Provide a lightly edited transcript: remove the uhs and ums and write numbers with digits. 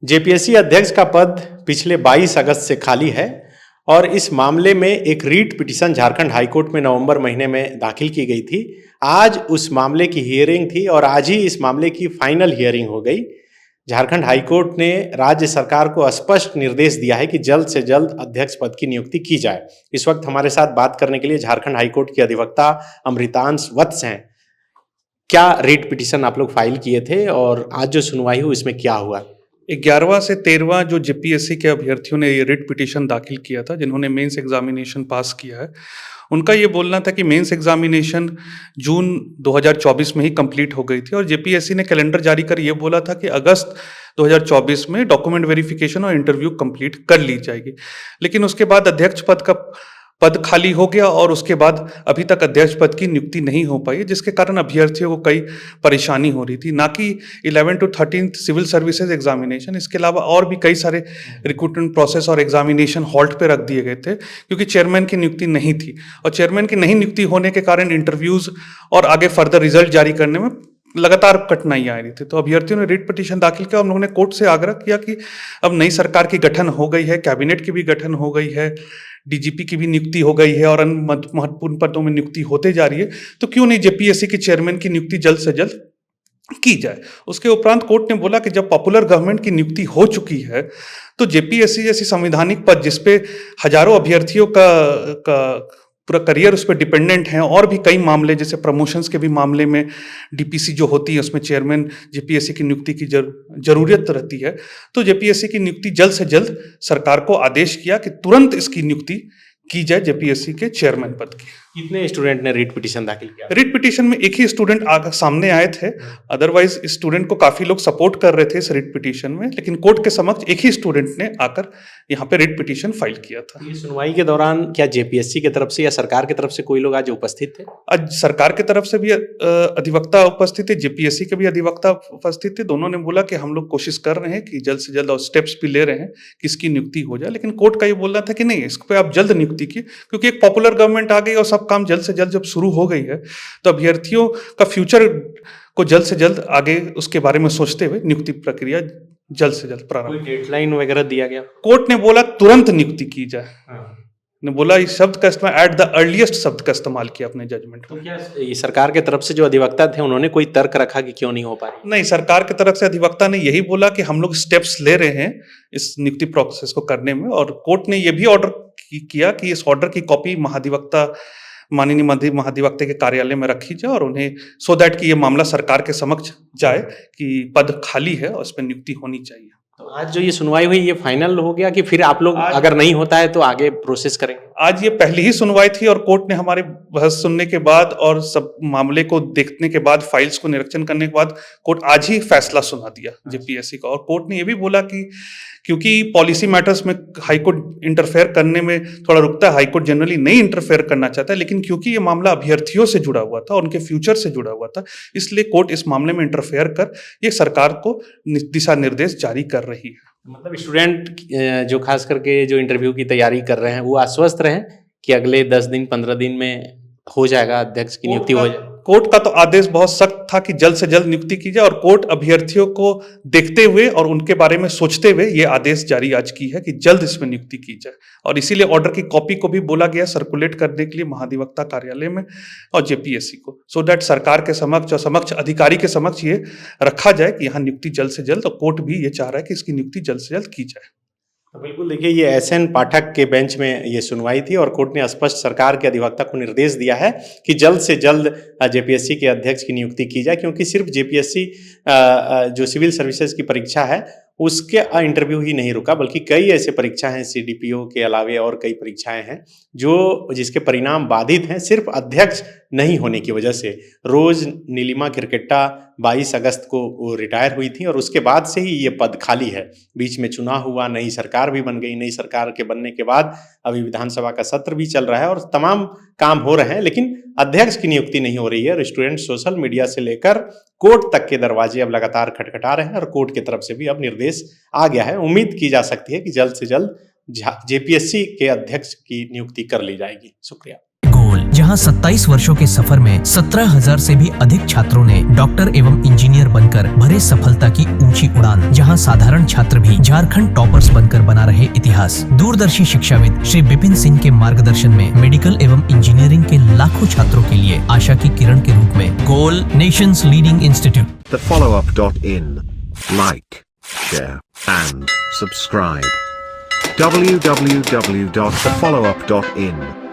JPSC अध्यक्ष का पद पिछले 22 अगस्त से खाली है और इस मामले में एक रीट पिटीशन झारखंड हाईकोर्ट में नवंबर महीने में दाखिल की गई थी। आज उस मामले की हियरिंग थी और आज ही इस मामले की फाइनल हियरिंग हो गई। झारखंड हाईकोर्ट ने राज्य सरकार को स्पष्ट निर्देश दिया है कि जल्द से जल्द अध्यक्ष पद की नियुक्ति की जाए। इस वक्त हमारे साथ बात करने के लिए झारखंड हाईकोर्ट के अधिवक्ता अमृतांश वत्स हैं। क्या रीट पिटीशन आप लोग फाइल किए थे और आज जो सुनवाई हुई इसमें क्या हुआ? 11वां से 13वां जो जेपीएससी के अभ्यर्थियों ने ये रिट पिटीशन दाखिल किया था, जिन्होंने मेंस एग्जामिनेशन पास किया है, उनका ये बोलना था कि मेंस एग्जामिनेशन जून 2024 में ही कंप्लीट हो गई थी और जेपीएससी ने कैलेंडर जारी कर ये बोला था कि अगस्त 2024 में डॉक्यूमेंट वेरिफिकेशन और इंटरव्यू कंप्लीट कर ली जाएगी। लेकिन उसके बाद अध्यक्ष पद खाली हो गया और उसके बाद अभी तक अध्यक्ष पद की नियुक्ति नहीं हो पाई, जिसके कारण अभ्यर्थियों को कई परेशानी हो रही थी। ना कि 11 to 13 सिविल सर्विसेज एग्जामिनेशन, इसके अलावा और भी कई सारे रिक्रूटमेंट प्रोसेस और एग्जामिनेशन हॉल्ट पे रख दिए गए थे क्योंकि चेयरमैन की नियुक्ति नहीं थी और चेयरमैन की नहीं नियुक्ति होने के कारण इंटरव्यूज और आगे फर्दर रिजल्ट जारी करने में लगातार कठिनाई आ रही थी। तो अभ्यर्थियों ने रिट पिटीशन दाखिल किया और उन्होंने कोर्ट से आग्रह किया कि अब नई सरकार की गठन हो गई है, कैबिनेट की भी गठन हो गई है, डीजीपी की भी नियुक्ति हो गई है और अन्य महत्वपूर्ण पदों में नियुक्ति होते जा रही है, तो क्यों नहीं जेपीएससी के चेयरमैन की नियुक्ति जल्द से जल्द की जाए। उसके उपरांत कोर्ट ने बोला कि जब पॉपुलर गवर्नमेंट की नियुक्ति हो चुकी है तो जेपीएससी जैसी संवैधानिक पद जिसपे हजारों अभ्यर्थियों का पूरा करियर उस पर डिपेंडेंट हैं और भी कई मामले जैसे प्रमोशंस के भी मामले में डीपीसी जो होती है उसमें चेयरमैन जेपीएससी की नियुक्ति की जरूरत रहती है, तो जेपीएससी की नियुक्ति जल्द से जल्द सरकार को आदेश किया कि तुरंत इसकी नियुक्ति की जाए जेपीएससी के चेयरमैन पद की। कितने स्टूडेंट ने रीट पिटीशन दाखिल किया? रिट पिटीशन में एक ही स्टूडेंट सामने आए थे, अदरवाइज स्टूडेंट को काफी लोग सपोर्ट कर रहे थे इस रिट पिटीशन में, लेकिन कोर्ट के समक्ष एक ही स्टूडेंट ने आकर यहाँ पे रिट पिटीशन फाइल किया था। ये सुनवाई के दौरान क्या जेपीएससी की तरफ से या सरकार की तरफ से कोई लोग आज उपस्थित थे? आज सरकार की तरफ से भी अधिवक्ता उपस्थित थे, जेपीएससी के भी अधिवक्ता उपस्थित थे। दोनों ने बोला कि हम लोग कोशिश कर रहे हैं कि जल्द से जल्द और स्टेप्स भी ले रहे हैं कि इसकी नियुक्ति हो जाए, लेकिन कोर्ट का ये बोलना था कि नहीं, इस पे आप जल्द नियुक्ति की, क्योंकि एक पॉपुलर गवर्नमेंट आ गई और सब काम जल्द से जल्द जब शुरू हो गई है तो अभ्यर्थियों का फ्यूचर को जल्द से जल्द आगे उसके बारे में सोचते हुए नियुक्ति प्रक्रिया जल्द से जल्द प्रारंभ। कोई डेडलाइन वगैरह दिया गया? कोर्ट ने बोला तुरंत नियुक्ति की जाए। ने बोला इस शब्द का इस्तेमाल, एट द अर्लीस्ट शब्द का इस्तेमाल किया अपने जजमेंट में। तो क्या सरकार के तरफ से जो अधिवक्ता थे उन्होंने कोई तर्क रखा कि क्यों नहीं हो पा रही? नहीं, सरकार की तरफ से अधिवक्ता ने यही बोला कि हम लोग स्टेप्स ले रहे हैं इस नियुक्ति प्रोसेस को करने में, और कोर्ट ने यह भी ऑर्डर किया कि इस ऑर्डर की कॉपी माननीय महाधिवक्ता के कार्यालय में रखी जाए और उन्हें सो दैट कि ये मामला सरकार के समक्ष जाए कि पद खाली है और इस पर नियुक्ति होनी चाहिए। तो आज जो ये सुनवाई हुई ये फाइनल हो गया कि फिर आप लोग अगर नहीं होता है तो आगे प्रोसेस करेंगे? आज ये पहली ही सुनवाई थी और कोर्ट ने हमारे बहस सुनने के बाद और सब मामले को देखने के बाद, फाइल्स को निरीक्षण करने के बाद कोर्ट आज ही फैसला सुना दिया जेपीएससी का। और कोर्ट ने ये भी बोला कि क्योंकि पॉलिसी मैटर्स में हाईकोर्ट इंटरफेयर करने में थोड़ा रुकता है, हाईकोर्ट जनरली नहीं इंटरफेयर करना चाहता है, लेकिन क्योंकि ये मामला अभ्यर्थियों से जुड़ा हुआ था, उनके फ्यूचर से जुड़ा हुआ था, इसलिए कोर्ट इस मामले में इंटरफेयर कर ये सरकार को दिशा निर्देश जारी कर रही है। मतलब स्टूडेंट जो खास करके जो इंटरव्यू की तैयारी कर रहे हैं वो आश्वस्त रहे कि अगले 10 दिन 15 दिन में हो जाएगा, अध्यक्ष की नियुक्ति हो जाए? कोर्ट का तो आदेश बहुत सख्त था कि जल्द से जल्द नियुक्ति की जाए और कोर्ट अभ्यर्थियों को देखते हुए और उनके बारे में सोचते हुए ये आदेश जारी आज की है कि जल्द इसमें नियुक्ति की जाए, और इसीलिए ऑर्डर की कॉपी को भी बोला गया सर्कुलेट करने के लिए महाधिवक्ता कार्यालय में और जेपीएससी को, सो दैट सरकार के समक्ष और समक्ष अधिकारी के समक्ष ये रखा जाए कि यहाँ नियुक्ति जल्द से जल्द, और कोर्ट भी ये चाह रहा है कि इसकी नियुक्ति जल्द से जल्द की जाए। तो बिल्कुल देखिए, ये एसएन पाठक के बेंच में ये सुनवाई थी और कोर्ट ने स्पष्ट सरकार के अधिवक्ता को निर्देश दिया है कि जल्द से जल्द जेपीएससी के अध्यक्ष की नियुक्ति की जाए, क्योंकि सिर्फ जेपीएससी जो सिविल सर्विसेज की परीक्षा है उसके इंटरव्यू ही नहीं रुका, बल्कि कई ऐसे परीक्षा हैं सीडीपीओ के अलावे और कई परीक्षाएं हैं जिसके परिणाम बाधित हैं सिर्फ अध्यक्ष नहीं होने की वजह से। रोज नीलिमा किरकेट्टा 22 अगस्त को वो रिटायर हुई थी और उसके बाद से ही ये पद खाली है। बीच में चुनाव हुआ, नई सरकार भी बन गई, नई सरकार के बनने के बाद अभी विधानसभा का सत्र भी चल रहा है और तमाम काम हो रहे हैं, लेकिन अध्यक्ष की नियुक्ति नहीं हो रही है। स्टूडेंट सोशल मीडिया से लेकर कोर्ट तक के दरवाजे अब लगातार खटखटा रहे हैं और कोर्ट की तरफ से भी अब निर्देश आ गया है। उम्मीद की जा सकती है कि जल्द से जल्द जेपीएससी के अध्यक्ष की नियुक्ति कर ली जाएगी। शुक्रिया। जहां 27 वर्षों के सफर में 17,000 से भी अधिक छात्रों ने डॉक्टर एवं इंजीनियर बनकर भरे सफलता की ऊंची उड़ान, जहां साधारण छात्र भी झारखंड टॉपर्स बनकर बना रहे इतिहास। दूरदर्शी शिक्षाविद श्री विपिन सिंह के मार्गदर्शन में मेडिकल एवं इंजीनियरिंग के लाखों छात्रों के लिए आशा की किरण के रूप में goal nation's leading institute. thefollowup.in. Like, share, and subscribe. www.thefollowup.in